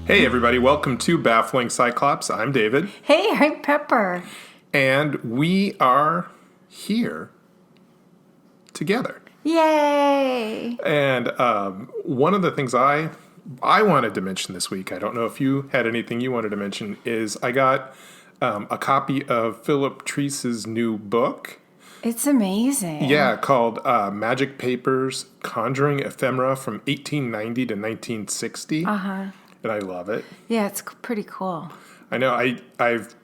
Hey everybody, welcome to Baffling Cyclops. I'm David. Hey, I'm Pepper. And we are here together. Yay! And one of the things I wanted to mention this week, I don't know if you had anything you wanted to mention, is I got a copy of Philip Treese's new book. It's amazing. Yeah, called Magic Papers, Conjuring Ephemera from 1890 to 1960. Uh-huh. And I love it. Yeah, it's pretty cool. I know. I've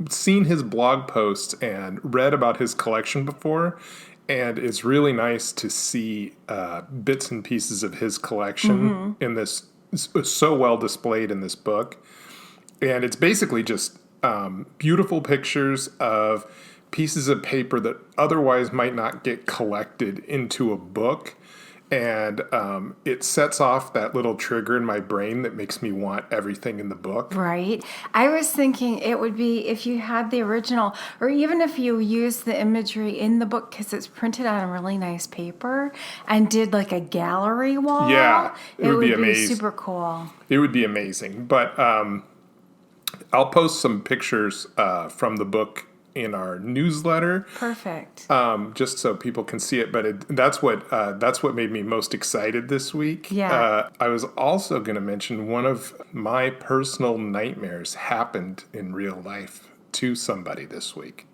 seen his blog posts and read about his collection before, and it's really nice to see bits and pieces of his collection in this, so well displayed in this book. And it's basically just beautiful pictures of pieces of paper that otherwise might not get collected into a book. And it sets off that little trigger in my brain that makes me want everything in the book. Right. I was thinking it would be if you had the original, or even if you used the imagery in the book because it's printed on a really nice paper and did like a gallery wall. Yeah, it would be amazing. super cool. It would be amazing. But I'll post some pictures from the book in our newsletter. Perfect. Just so people can see it. But that's what made me most excited this week. Yeah. I was also going to mention one of my personal nightmares happened in real life to somebody this week.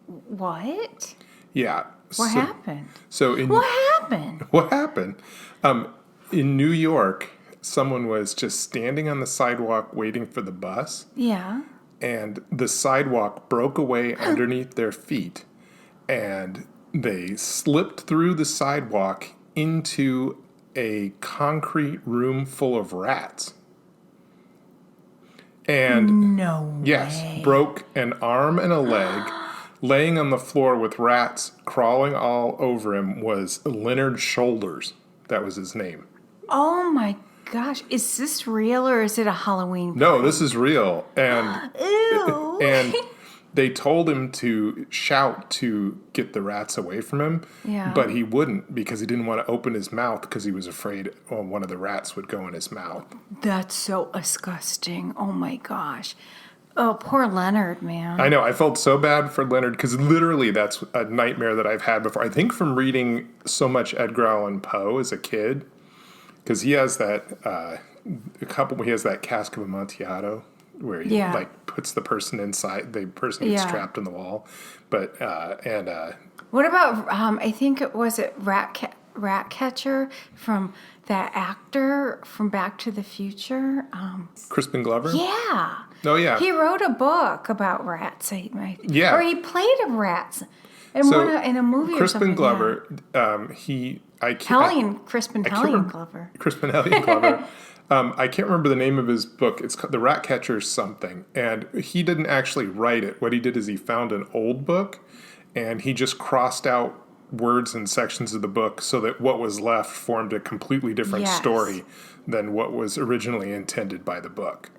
What? Yeah. What happened? What happened? What happened? In New York, someone was just standing on the sidewalk waiting for the bus. Yeah. And the sidewalk broke away underneath their feet, and they slipped through the sidewalk into a concrete room full of rats. And no yes, way. broke an arm and a leg. Laying on the floor with rats crawling all over him was Leonard Shoulders. That was his name. Oh my gosh, is this real or is it a Halloween? No, this is real. And Ew. and they told him to shout to get the rats away from him. Yeah. But he wouldn't because he didn't want to open his mouth because he was afraid one of the rats would go in his mouth. That's so disgusting. Oh my gosh. Oh, poor Leonard, man. I know. I felt so bad for Leonard because literally that's a nightmare that I've had before. I think from reading so much Edgar Allan Poe as a kid. Because he has that he has that cask of Amontillado where he like puts the person inside, the person gets trapped in the wall. But what about I think it was Ratcatcher from that actor from Back to the Future. Crispin Glover. Yeah. Oh yeah. He wrote a book about rats. Yeah. Or he played a rat in a movie. Crispin or Glover. Yeah. Crispin Hellion Glover. Crispin Hellion Glover. I can't remember the name of his book. It's called The Ratcatcher something. And he didn't actually write it. What he did is he found an old book and he just crossed out words and sections of the book so that what was left formed a completely different story than what was originally intended by the book.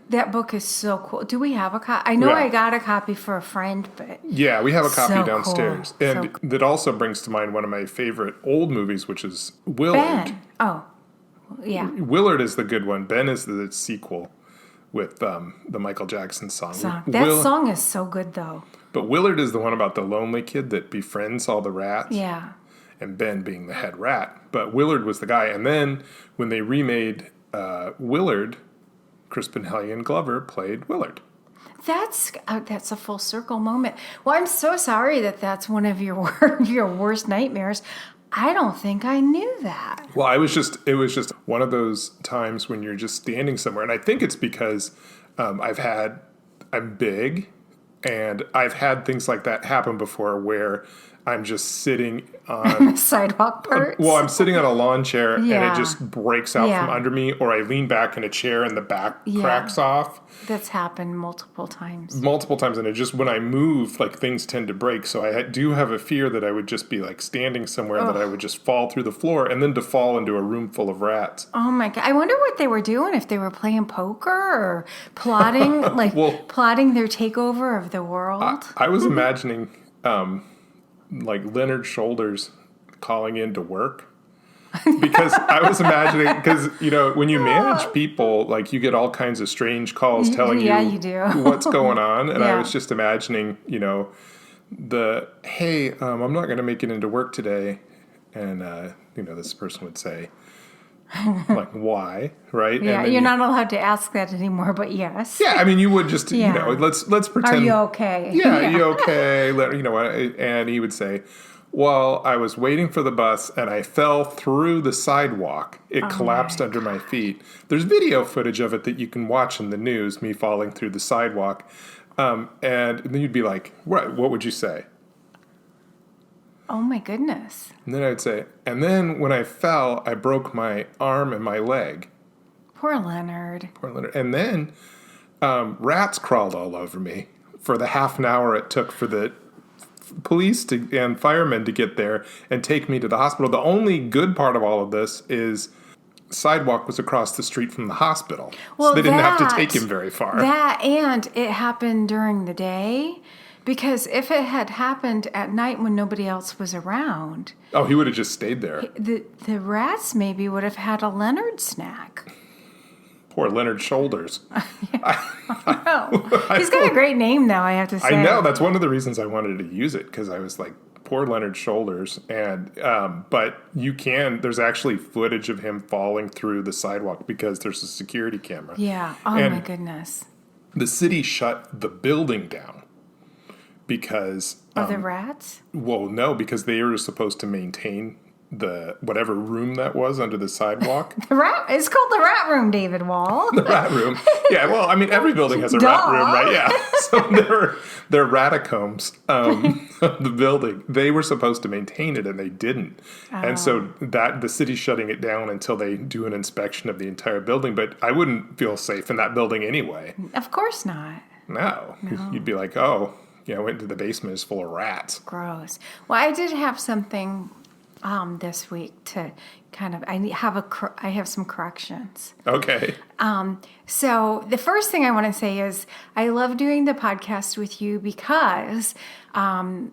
That book is so cool. Do we have a copy? I know I got a copy for a friend, but... Yeah, we have a copy downstairs. Cool. And that also brings to mind one of my favorite old movies, which is Willard. Ben. Oh, yeah. Willard is the good one. Ben is the sequel with the Michael Jackson song. That song is so good, though. But Willard is the one about the lonely kid that befriends all the rats. Yeah. And Ben being the head rat. But Willard was the guy. And then when they remade Willard... Crispin Hellion Glover played Willard. That's a full circle moment. Well, I'm so sorry that's one of your worst nightmares. I don't think I knew that. Well, it was just one of those times when you're just standing somewhere, and I think it's because I'm big, and I've had things like that happen before where I'm just sitting on sidewalk parts. Well, I'm sitting on a lawn chair and it just breaks out from under me, or I lean back in a chair and the back cracks off. That's happened multiple times. And it just, when I move, like things tend to break. So I do have a fear that I would just be like standing somewhere that I would just fall through the floor and then to fall into a room full of rats. Oh my God. I wonder what they were doing, if they were playing poker or plotting, plotting their takeover of the world. I was imagining like Leonard Shoulders calling in to work Because I was imagining, because, when you manage people, like, you get all kinds of strange calls telling you do. what's going on. And I Yeah. was just imagining, hey, I'm not going to make it into work today. And, this person would say, like, why? Right? Yeah, And then you're not allowed to ask that anymore, but yes. Yeah, I mean, you would just, Yeah. let's pretend. Are you okay? Yeah, you okay? And he would say, well, I was waiting for the bus and I fell through the sidewalk. It collapsed under my feet. There's video footage of it that you can watch in the news, me falling through the sidewalk. And then you'd be like, what would you say? Oh my goodness. And then I'd say, and then when I fell, I broke my arm and my leg. Poor Leonard. Poor Leonard. And then rats crawled all over me for the half an hour it took for the police and firemen to get there and take me to the hospital. The only good part of all of this is sidewalk was across the street from the hospital. Well, so they didn't have to take him very far. That, and it happened during the day, because if it had happened at night when nobody else was around... Oh, he would have just stayed there. The rats maybe would have had a Leonard snack. Poor Leonard Shoulders. He's got a great name, though, I have to say. I know. That's one of the reasons I wanted to use it, because I was like, poor Leonard Shoulders. And but there's actually footage of him falling through the sidewalk because there's a security camera. Yeah. Oh, and my goodness. The city shut the building down because... Of the rats? Well, no, because they were supposed to maintain the whatever room that was under the sidewalk. It's called the rat room, David Wall. The rat room. Yeah, well, I mean, every building has a rat room, right? Yeah. So they're ratacombs of the building. They were supposed to maintain it, and they didn't. And so the city's shutting it down until they do an inspection of the entire building. But I wouldn't feel safe in that building anyway. Of course not. No. You'd be like, oh, I went into the basement, it's full of rats. Gross. Well, I did have something... this week to kind of, I have some corrections. Okay. So the first thing I want to say is I love doing the podcast with you because, I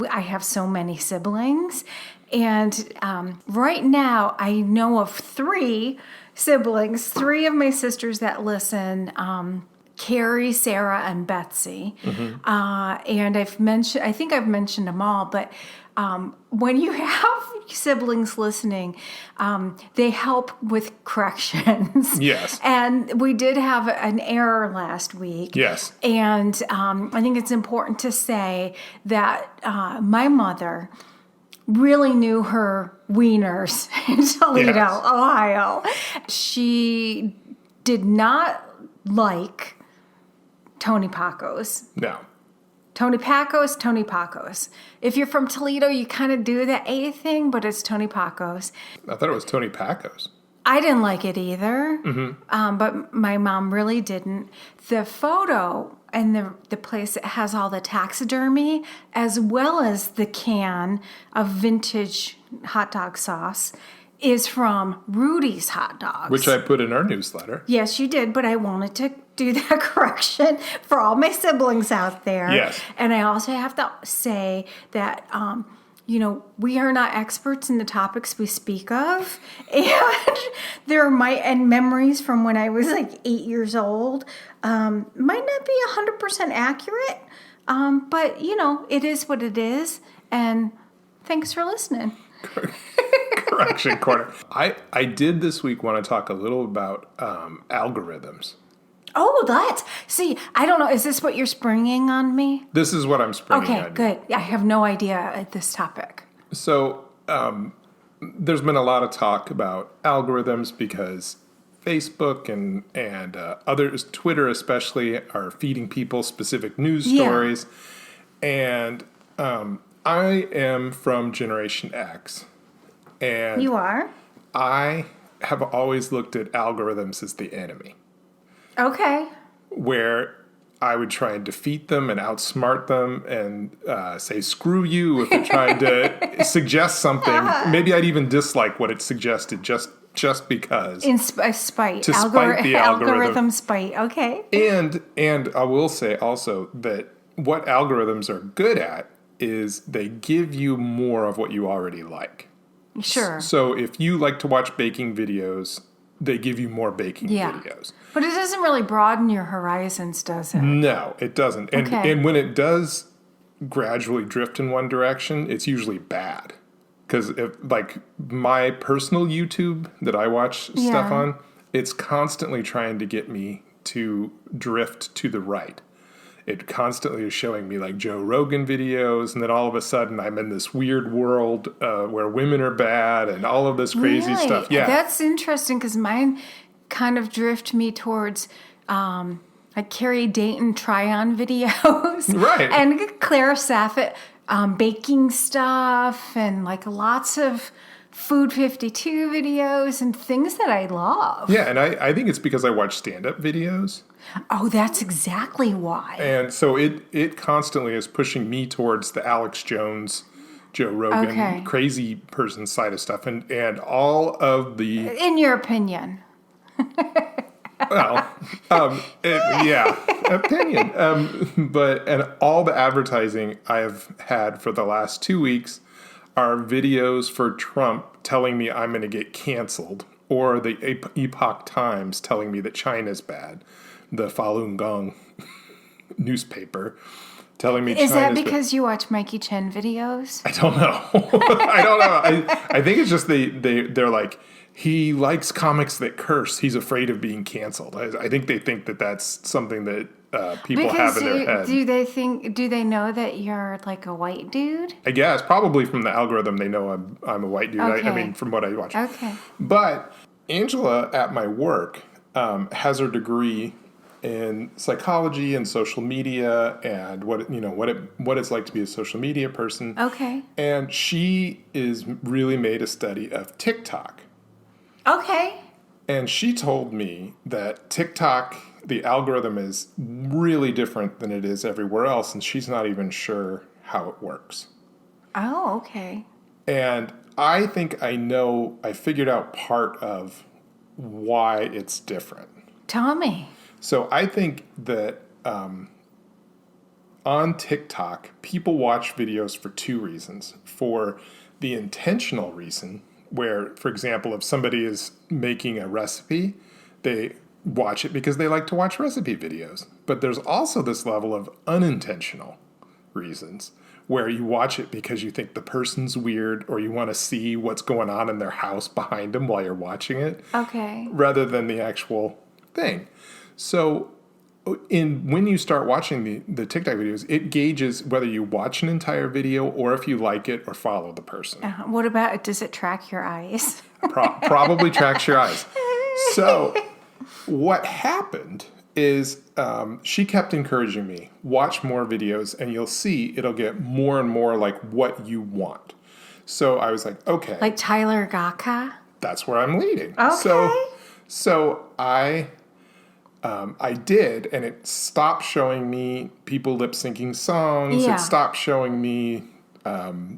have so many siblings, and right now I know of 3 siblings, 3 of my sisters that listen, Carrie, Sarah, and Betsy. Mm-hmm. And I think I've mentioned them all, but when you have siblings listening, they help with corrections. Yes. And we did have an error last week. Yes. And I think it's important to say that my mother really knew her wieners in Toledo, yes. Ohio. She did not like Tony Pacos. No. Tony Pacos. If you're from Toledo, you kind of do the A thing, but it's Tony Pacos. I thought it was Tony Pacos. I didn't like it either, but my mom really didn't. The photo and the place that has all the taxidermy, as well as the can of vintage hot dog sauce, is from Rudy's Hot Dogs. Which I put in our newsletter. Yes, you did, but I wanted to do that correction for all my siblings out there. Yes. And I also have to say that, we are not experts in the topics we speak of. And there are and memories from when I was like 8 years old might not be 100% accurate. But, it is what it is. And thanks for listening. Correction corner. I did this week want to talk a little about algorithms. Oh, I don't know. Is this what you're springing on me? This is what I'm springing on. Okay, good. I have no idea at this topic. So there's been a lot of talk about algorithms because Facebook and others, Twitter especially, are feeding people specific news stories. And I am from Generation X. And you are? I have always looked at algorithms as the enemy. Okay. Where I would try and defeat them and outsmart them and say, screw you if it tried to suggest something. Maybe I'd even dislike what it suggested just because. In spite. To spite the algorithm. Spite. Okay. And I will say also that what algorithms are good at is they give you more of what you already like. Sure. So if you like to watch baking videos, they give you more baking videos. But it doesn't really broaden your horizons, does it? No, it doesn't. And Okay. and when it does gradually drift in one direction, it's usually bad. Because like my personal YouTube that I watch stuff on, it's constantly trying to get me to drift to the right. It constantly is showing me like Joe Rogan videos, and then all of a sudden I'm in this weird world where women are bad and all of this crazy stuff. Yeah, That's interesting because mine kind of drift me towards like Carrie Dayton try-on videos. Right. And Claire Saffett baking stuff and like lots of Food 52 videos and things that I love. Yeah, and I think it's because I watch stand-up videos. Oh, that's exactly why. And so it constantly is pushing me towards the Alex Jones, Joe Rogan, crazy person side of stuff. And all of the... In your opinion. Well, opinion. And all the advertising I've had for the last 2 weeks are videos for Trump telling me I'm going to get canceled, or the Epoch Times telling me that China's bad, the Falun Gong newspaper telling me Is China's that because you watch Mikey Chen videos? I don't know. I don't know. I think it's just they're like, he likes comics that curse. He's afraid of being canceled. I think they think that that's something that people have in their head. Do they know that you're like a white dude? I guess probably from the algorithm they know I'm a white dude. Okay. I mean, from what I watch. Okay. But Angela at my work has her degree in psychology and social media and what it's like to be a social media person. Okay. And she is really made a study of TikTok. Okay. And she told me that TikTok, the algorithm is really different than it is everywhere else, and she's not even sure how it works. Oh, okay. And I think I figured out part of why it's different. Tell me. So I think that on TikTok, people watch videos for two reasons. For the intentional reason, where, for example, if somebody is making a recipe, they watch it because they like to watch recipe videos. But there's also this level of unintentional reasons, where you watch it because you think the person's weird or you want to see what's going on in their house behind them while you're watching it. Okay. Rather than the actual thing. So when you start watching the TikTok videos, it gauges whether you watch an entire video or if you like it or follow the person. What about, does it track your eyes? Probably tracks your eyes. So what happened is she kept encouraging me, watch more videos and you'll see it'll get more and more like what you want. So I was like, okay. Like Tyler Gaka? That's where I'm leading. Okay. So I did, and it stopped showing me people lip syncing songs. Yeah. It stopped showing me, the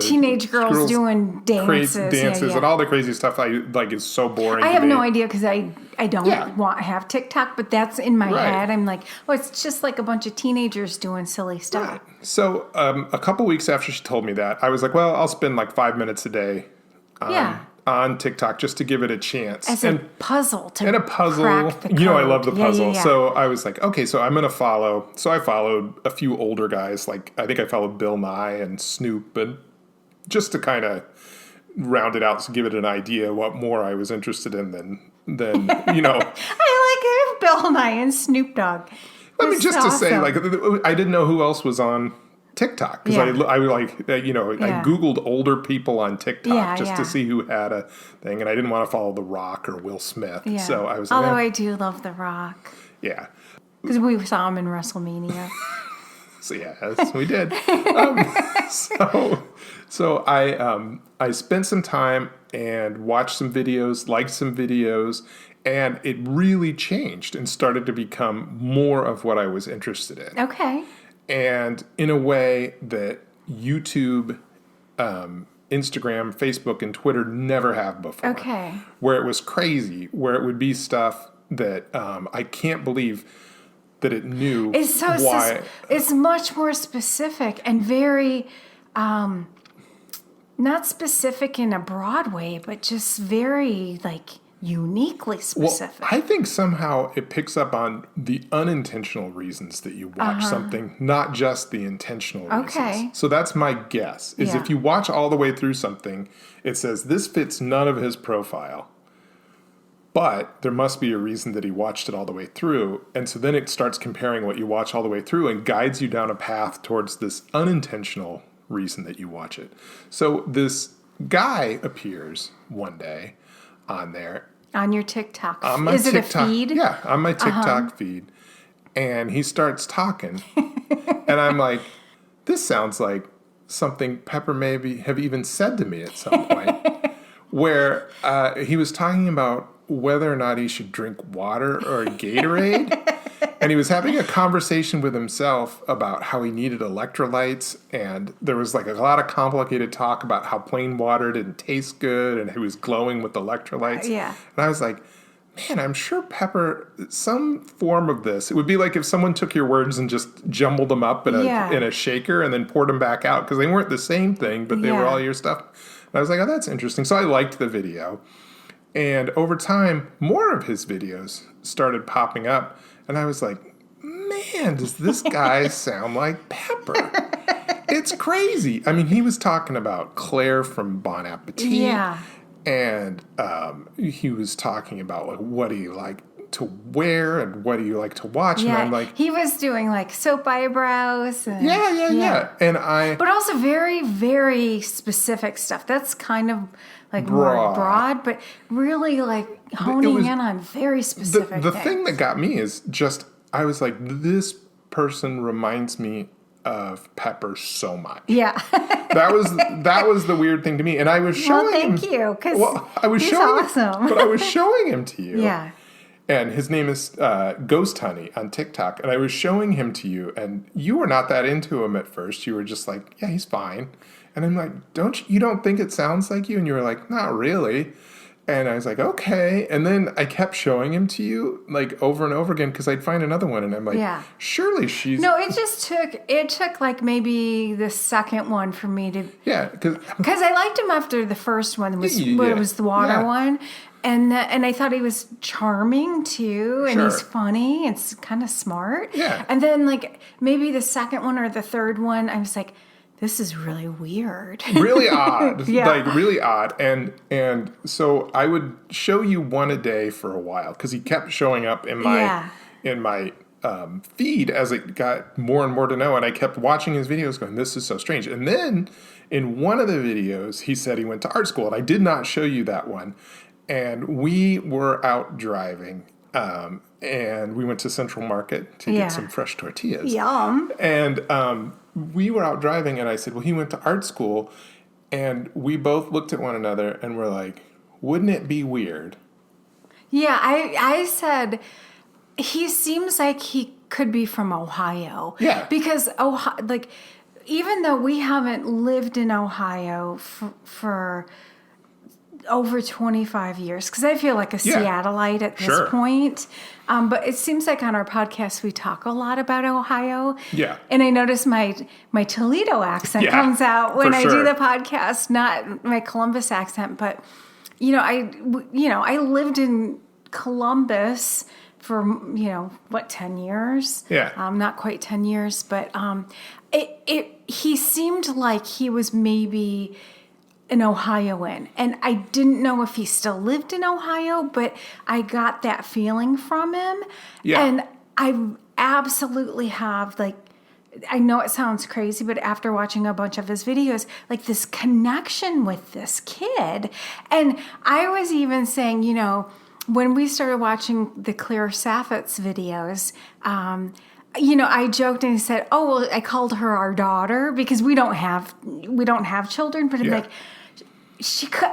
teenage girls doing dances, crazy dances, and all the crazy stuff. I like is so boring. I have no idea because I don't Yeah. have TikTok, but that's in my head. I'm like, oh, it's just like a bunch of teenagers doing silly stuff. Right. So a couple weeks after she told me that, I was like, well, I'll spend like 5 minutes a day. On TikTok just to give it a chance. As a puzzle to and a puzzle. crack the code. I love the puzzle. Yeah. So I was like, okay, so I'm going to follow. So I followed a few older guys. Like I think I followed Bill Nye and Snoop, and just to kind of round it out to give it an idea what more I was interested in than I like Bill Nye and Snoop Dogg. I mean, just to say, awesome. like, I didn't know who else was on TikTok because I Googled older people on TikTok to see who had a thing, and I didn't want to follow The Rock or Will Smith. Yeah. So I was Although like, I do love The Rock. Yeah. Because we saw him in WrestleMania. So yes, we did. So I spent some time and watched some videos, liked some videos, and it really changed and started to become more of what I was interested in. Okay. And in a way that YouTube, Instagram, Facebook, and Twitter never have before. Okay. Where it was crazy, where it would be stuff that I can't believe that it knew why. It's much more specific and very not specific in a broad way, but just very like uniquely specific. Well, I think somehow it picks up on the unintentional reasons that you watch something, not just the intentional reasons. Okay. So that's my guess, is Yeah. if you watch all the way through something, it says this fits none of his profile. But there must be a reason that he watched it all the way through. And so then it starts comparing what you watch all the way through and guides you down a path towards this unintentional reason that you watch it. So this guy appears one day on there. On your TikTok. On my Is TikTok, it a feed? Yeah, on my TikTok feed. And he starts talking. And I'm like, this sounds like something Pepper maybe have even said to me at some point. Where he was talking about whether or not he should drink water or Gatorade. And he was having a conversation with himself about how he needed electrolytes. And there was like a lot of complicated talk about how plain water didn't taste good and he was glowing with electrolytes. Yeah. And I was like, man, I'm sure Pepper, some form of this, it would be like if someone took your words and just jumbled them up in a shaker and then poured them back out because they weren't the same thing, but they were all your stuff. And I was like, oh, that's interesting. So I liked the video. And over time, more of his videos started popping up. And I was like, man, does this guy sound like Pepper? It's crazy. I mean, he was talking about Claire from Bon Appetit. Yeah. And he was talking about like what do you like to wear and what do you like to watch. Yeah. And I'm like, he was doing like soap eyebrows. And, yeah. And but also very, very specific stuff. That's kind of like more broad, but really like honing in on very specific the things. thing that got me is just, I was like, this person reminds me of Pepper so much. Yeah. That was the weird thing to me. And I was showing him. Thank you. Because he's showing awesome. But I was showing him to you. Yeah. And his name is Ghost Honey on TikTok. And I was showing him to you. And you were not that into him at first. You were just like, yeah, he's fine. And I'm like, you don't think it sounds like you? And you were like, not really. And I was like, okay. And then I kept showing him to you like over and over again because I'd find another one. And I'm like, surely she's... No, it took like maybe the second one for me to... Yeah. Because I liked him after the first one. It was the water one. And I thought he was charming too. And he's funny. It's kind of smart. Yeah. And then like maybe the second one or the third one, I was like... This is really weird. Really odd. Like really odd. And so I would show you one a day for a while because he kept showing up in my feed as it got more and more to know. And I kept watching his videos going, this is so strange. And then in one of the videos, he said he went to art school. And I did not show you that one. And we were out driving. And we went to Central Market to get some fresh tortillas. Yum. And we were out driving, and I said, well, he went to art school. And we both looked at one another, and we're like, wouldn't it be weird? Yeah, I said, he seems like he could be from Ohio. Yeah. Because, like, even though we haven't lived in Ohio for over 25 years, because I feel like a Seattleite at this point. But it seems like on our podcast we talk a lot about Ohio. Yeah. And I notice my Toledo accent comes out when I do the podcast, not my Columbus accent. But I lived in Columbus for 10 years? Yeah. Not quite 10 years, but he seemed like he was maybe an Ohioan. And I didn't know if he still lived in Ohio, but I got that feeling from him. Yeah. And I absolutely have, like, I know it sounds crazy, but after watching a bunch of his videos, like this connection with this kid. And I was even saying, when we started watching the Claire Saffitz videos, I joked and said, "Oh, well, I called her our daughter because we don't have children." But I'm like, she could.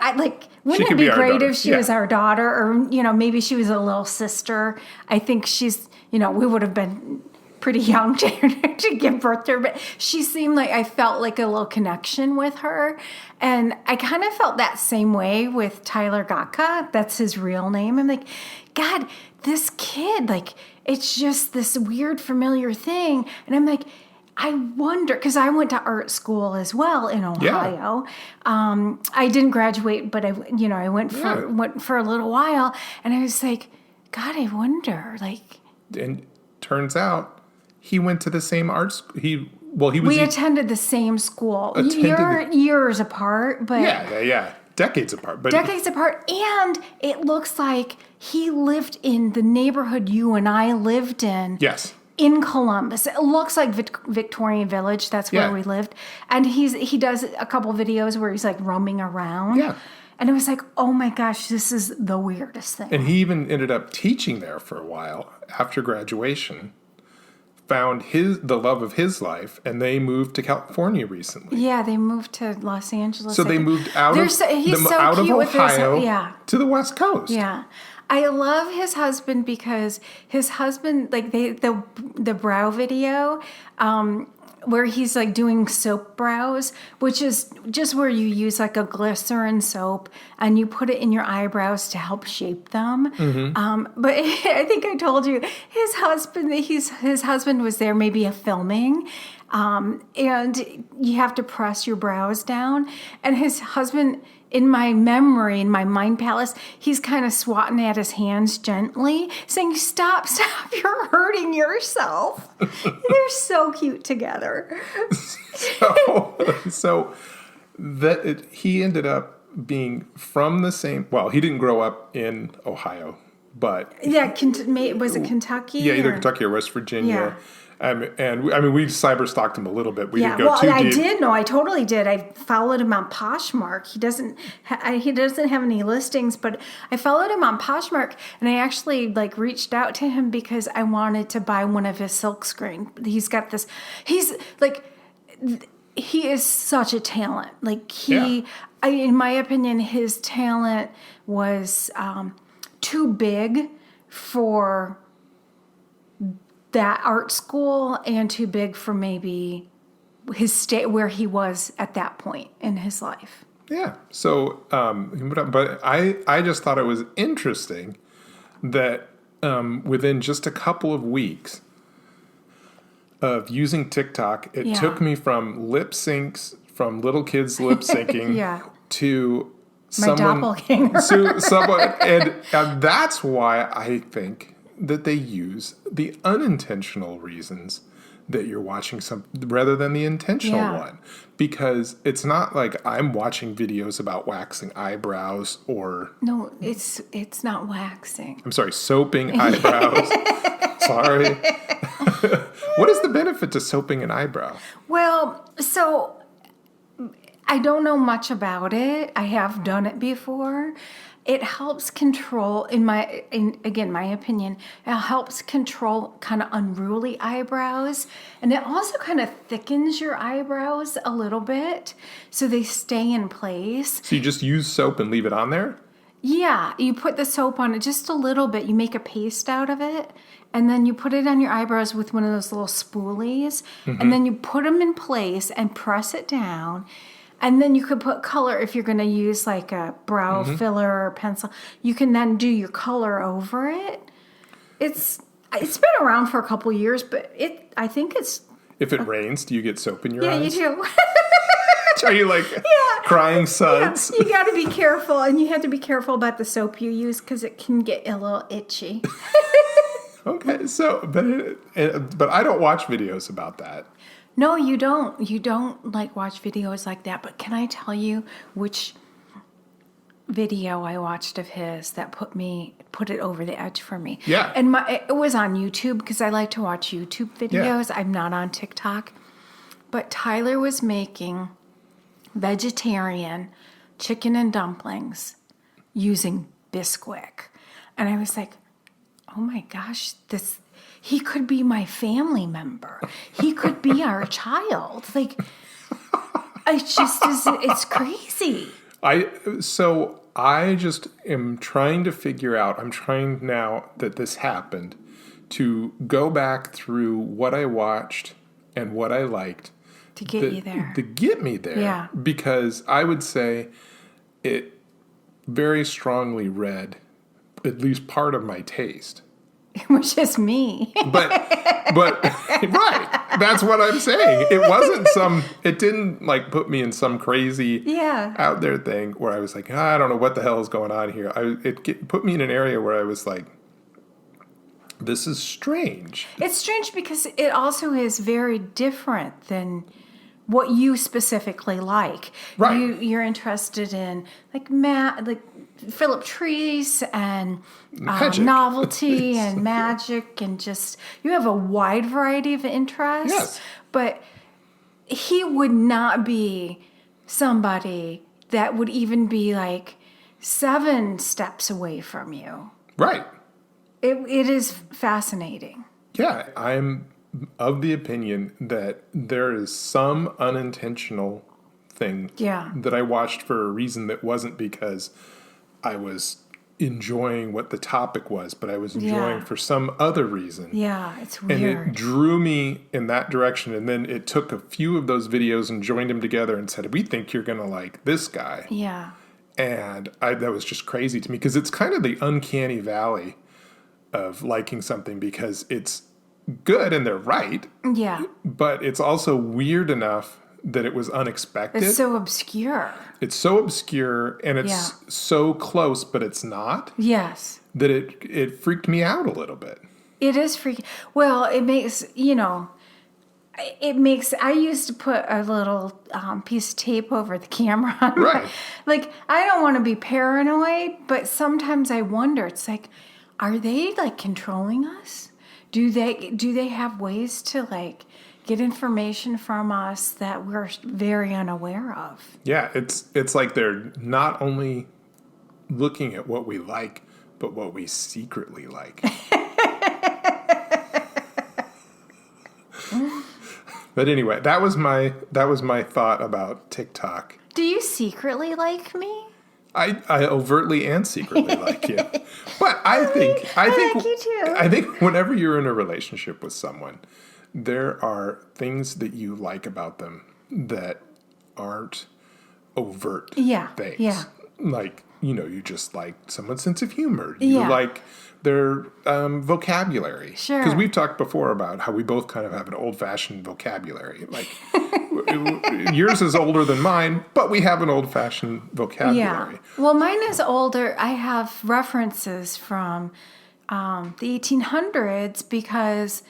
Wouldn't it be great if she was our daughter, or maybe she was a little sister? I think she's. We would have been pretty young to give birth to her, but she seemed like I felt like a little connection with her, and I kind of felt that same way with Tyler Gatka. That's his real name. I'm like, God, this kid, like. It's just this weird familiar thing. And I'm like, I wonder, because I went to art school as well in Ohio. I didn't graduate, but I went for a little while, and I was like, God, I wonder, like. And turns out he went to the same art school. We attended the same school. Years apart, but decades apart. And it looks like he lived in the neighborhood you and I lived in. Yes. In Columbus. It looks like Victorian Village. That's where we lived. And he does a couple videos where he's like roaming around. Yeah. And it was like, oh my gosh, this is the weirdest thing. And he even ended up teaching there for a while after graduation. Found the love of his life, and they moved to California recently. Yeah, they moved to Los Angeles. So they moved out of Ohio to the West Coast. Yeah. I love his husband because his husband, like the brow video, where he's like doing soap brows, which is just where you use like a glycerin soap and you put it in your eyebrows to help shape them. But I think I told you his husband was there maybe a filming. And you have to press your brows down. And his husband, in my memory, in my mind palace, he's kind of swatting at his hands gently, saying, stop, you're hurting yourself. They're so cute together. So he ended up being from the same, well, he didn't grow up in Ohio, but. Yeah, was it Kentucky? Yeah, either Kentucky or West Virginia. Yeah. And I mean, we cyber-stalked him a little bit. We didn't go too deep. I did. No, I totally did. I followed him on Poshmark. He doesn't have any listings, but I followed him on Poshmark, and I actually like reached out to him because I wanted to buy one of his silkscreen. He's got this. He's like, he is such a talent. Like in my opinion, his talent was too big for that art school and too big for maybe his state where he was at that point in his life. Yeah. So, but I just thought it was interesting that within just a couple of weeks of using TikTok, it took me from lip syncs, from little kids lip syncing to my doppelganger. And that's why I think that they use the unintentional reasons that you're watching rather than the intentional one. Because it's not like I'm watching videos about waxing eyebrows or... No, it's not waxing. I'm sorry, soaping eyebrows. Sorry. What is the benefit to soaping an eyebrow? Well, so I don't know much about it. I have done it before. It helps control, in my opinion, it helps control kind of unruly eyebrows. And it also kind of thickens your eyebrows a little bit so they stay in place. So you just use soap and leave it on there? Yeah, you put the soap on it just a little bit. You make a paste out of it. And then you put it on your eyebrows with one of those little spoolies. And then you put them in place and press it down. And then you could put color if you're going to use like a brow filler or pencil. You can then do your color over it. It's been around for a couple years, but I think it's... If it rains, do you get soap in your eyes? Yeah, you do. Are you like crying suds? Yeah. You got to be careful, and you have to be careful about the soap you use because it can get a little itchy. Okay, so, but I don't watch videos about that. No, you don't. You don't like watch videos like that. But can I tell you which video I watched of his that put it over the edge for me? Yeah. And it was on YouTube because I like to watch YouTube videos. Yeah. I'm not on TikTok. But Tyler was making vegetarian chicken and dumplings using Bisquick. And I was like, oh my gosh, he could be my family member. He could be our child. Like, it's crazy. I just am trying to figure out, I'm trying now that this happened to go back through what I watched and what I liked. To get you there. To get me there. Yeah. Because I would say it very strongly read at least part of my taste. Which is me. But right, that's what I'm saying. It didn't like put me in some crazy out there thing where I was like, I don't know what the hell is going on here. It put me in an area where I was like, this is strange. It's strange because it also is very different than what you specifically like. Right. You're interested in like Philip Treese and novelty and magic, and just you have a wide variety of interests. Yes. But he would not be somebody that would even be like 7 steps away from you. Right. It is fascinating. Yeah, I'm of the opinion that there is some unintentional thing that I watched for a reason that wasn't because I was enjoying what the topic was, but I was enjoying for some other reason. Yeah, it's weird. And it drew me in that direction. And then it took a few of those videos and joined them together and said, we think you're going to like this guy. Yeah. And that was just crazy to me because it's kind of the uncanny valley of liking something because it's good and they're right. Yeah. But it's also weird enough that it was unexpected. It's so obscure. It's so obscure and it's so close, but it's not. Yes. That it freaked me out a little bit. It is freaky. Well, it makes, I used to put a little piece of tape over the camera. Right. Like, I don't want to be paranoid, but sometimes I wonder, it's like, are they like controlling us? Do they have ways to like get information from us that we're very unaware of? Yeah, it's like they're not only looking at what we like, but what we secretly like. But anyway, that was my thought about TikTok. Do you secretly like me? I overtly and secretly like you. But I think like you too. I think whenever you're in a relationship with someone, there are things that you like about them that aren't overt things. Yeah. Like, you just like someone's sense of humor. You like their vocabulary. Sure. Because we've talked before about how we both kind of have an old-fashioned vocabulary. Like, yours is older than mine, but we have an old-fashioned vocabulary. Yeah. Well, mine is older. I have references from the 1800s because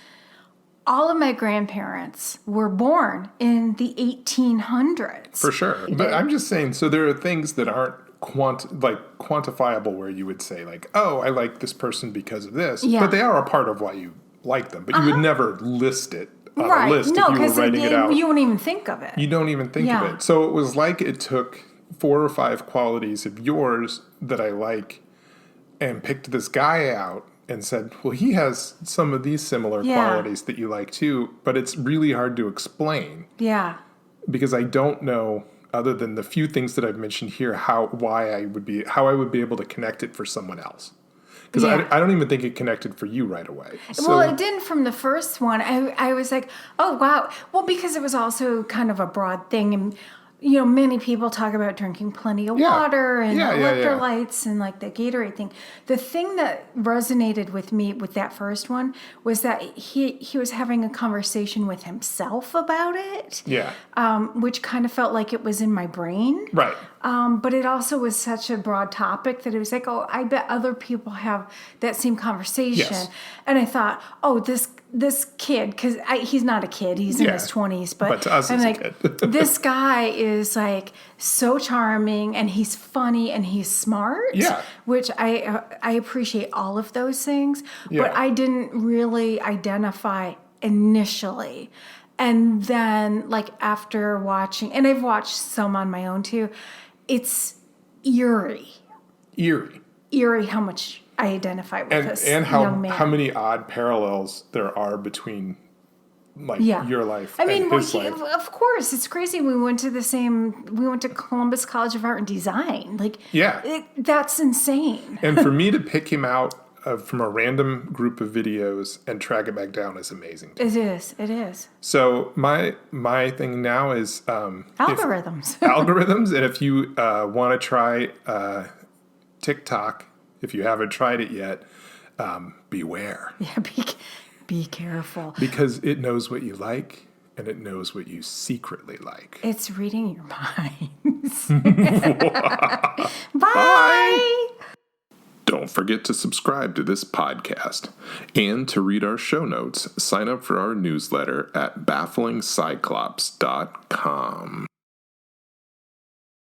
all of my grandparents were born in the 1800s. For sure. But I'm just saying, so there are things that aren't quantifiable where you would say like, oh, I like this person because of this. Yeah. But they are a part of why you like them. But you would never list it on a list if you were writing it out. You wouldn't even think of it. You don't even think of it. So it was like it took 4 or 5 qualities of yours that I like and picked this guy out and said, well, he has some of these similar qualities that you like too, but it's really hard to explain. Yeah. Because I don't know, other than the few things that I've mentioned here, how I would be able to connect it for someone else. Because I don't even think it connected for you right away. So, well, it didn't from the first one. I was like, oh, wow. Well, because it was also kind of a broad thing. And, many people talk about drinking plenty of water and electrolytes and like the Gatorade thing. The thing that resonated with me with that first one was that he was having a conversation with himself about it. Yeah. Which kind of felt like it was in my brain. Right. But it also was such a broad topic that it was like, oh, I bet other people have that same conversation. Yes. And I thought, oh, this kid, because he's not a kid, he's in his 20s, but to us, I'm he's like, a kid. This guy is like so charming and he's funny and he's smart. Yeah. Which I appreciate all of those things, but I didn't really identify initially. And then like after watching, and I've watched some on my own too, it's eerie how much I identify with this young man. How many odd parallels there are between your life and his life. Of course, it's crazy. We went to Columbus College of Art and Design. That's insane. And for me to pick him out from a random group of videos and track it back down is amazing. It is. So my thing now is algorithms. Algorithms, and if you want to try TikTok, if you haven't tried it yet, beware. Yeah, be careful. Because it knows what you like, and it knows what you secretly like. It's reading your minds. Bye. Bye. Don't forget to subscribe to this podcast. And to read our show notes, sign up for our newsletter at bafflingcyclops.com.